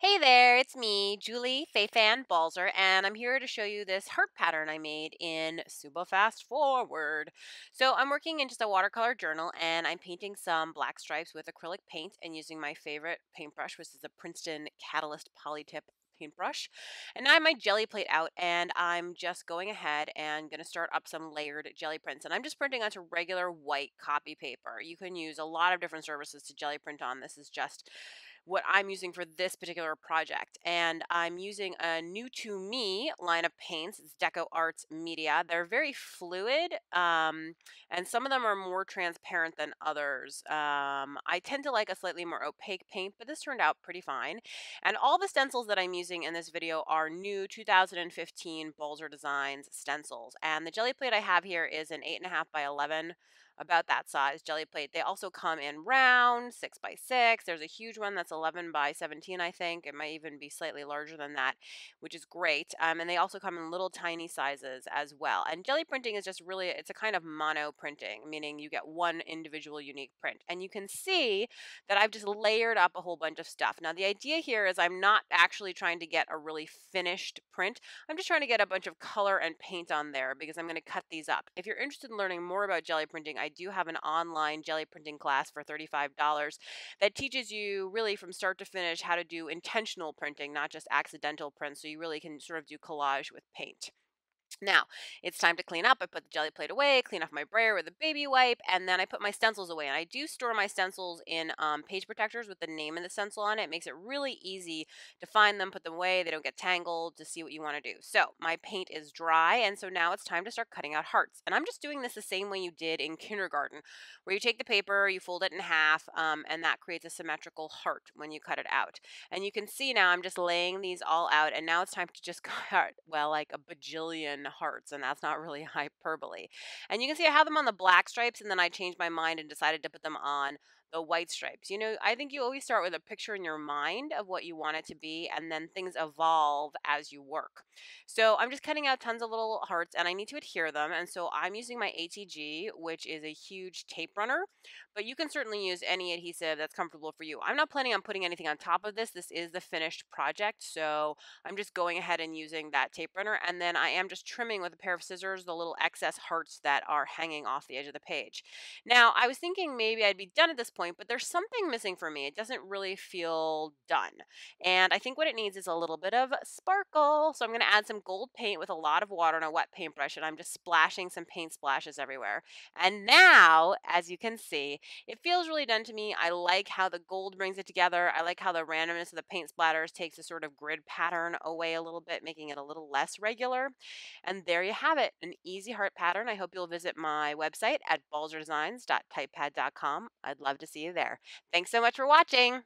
Hey there, it's me, Julie Fei-Fan Balzer, and I'm here to show you this heart pattern I made in Super Fast Forward. So I'm working in just a watercolor journal, and I'm painting some black stripes with acrylic paint and using my favorite paintbrush, which is a Princeton Catalyst Polytip paintbrush. And now I have my jelly plate out, and I'm just going ahead and going to start up some layered jelly prints. And I'm just printing onto regular white copy paper. You can use a lot of different services to jelly print on. This is just what I'm using for this particular project. And I'm using a new to me line of paints. It's Deco Arts Media. They're very fluid, and some of them are more transparent than others. I tend to like a slightly more opaque paint, but this turned out pretty fine. And all the stencils that I'm using in this video are new 2015 Balzer Designs stencils. And the jelly plate I have here is an 8.5 by 11, about that size jelly plate. They also come in round, 6 by 6. There's a huge one that's 11 by 17, I think. It might even be slightly larger than that, which is great. And they also come in little tiny sizes as well. And jelly printing is just really, it's a kind of mono printing, meaning you get one individual unique print. And you can see that I've just layered up a whole bunch of stuff. Now, the idea here is I'm not actually trying to get a really finished print. I'm just trying to get a bunch of color and paint on there because I'm going to cut these up. If you're interested in learning more about jelly printing, I do have an online jelly printing class for $35 that teaches you really from start to finish how to do intentional printing, not just accidental prints, so you really can sort of do collage with paint. Now, it's time to clean up. I put the jelly plate away, clean off my brayer with a baby wipe, and then I put my stencils away. And I do store my stencils in page protectors with the name of the stencil on it. It makes it really easy to find them, put them away. They don't get tangled, to see what you want to do. So my paint is dry, and so now it's time to start cutting out hearts. And I'm just doing this the same way you did in kindergarten, where you take the paper, you fold it in half, and that creates a symmetrical heart when you cut it out. And you can see now I'm just laying these all out, and now it's time to just cut, well, like a bajillion hearts, and that's not really hyperbole. And you can see I have them on the black stripes, and then I changed my mind and decided to put them on the white stripes. You know, I think you always start with a picture in your mind of what you want it to be, and then things evolve as you work. So I'm just cutting out tons of little hearts, and I need to adhere them, and so I'm using my ATG, which is a huge tape runner, but you can certainly use any adhesive that's comfortable for you. I'm not planning on putting anything on top of this. This is the finished project, so I'm just going ahead and using that tape runner, and then I am just trimming with a pair of scissors the little excess hearts that are hanging off the edge of the page. Now, I was thinking maybe I'd be done at this point, but there's something missing for me. It doesn't really feel done. And I think what it needs is a little bit of sparkle. So I'm going to add some gold paint with a lot of water on a wet paintbrush, and I'm just splashing some paint splashes everywhere. And now, as you can see, it feels really done to me. I like how the gold brings it together. I like how the randomness of the paint splatters takes a sort of grid pattern away a little bit, making it a little less regular. And there you have it, an easy heart pattern. I hope you'll visit my website at balzerdesigns.typepad.com. I'd love to see you there. Thanks so much for watching.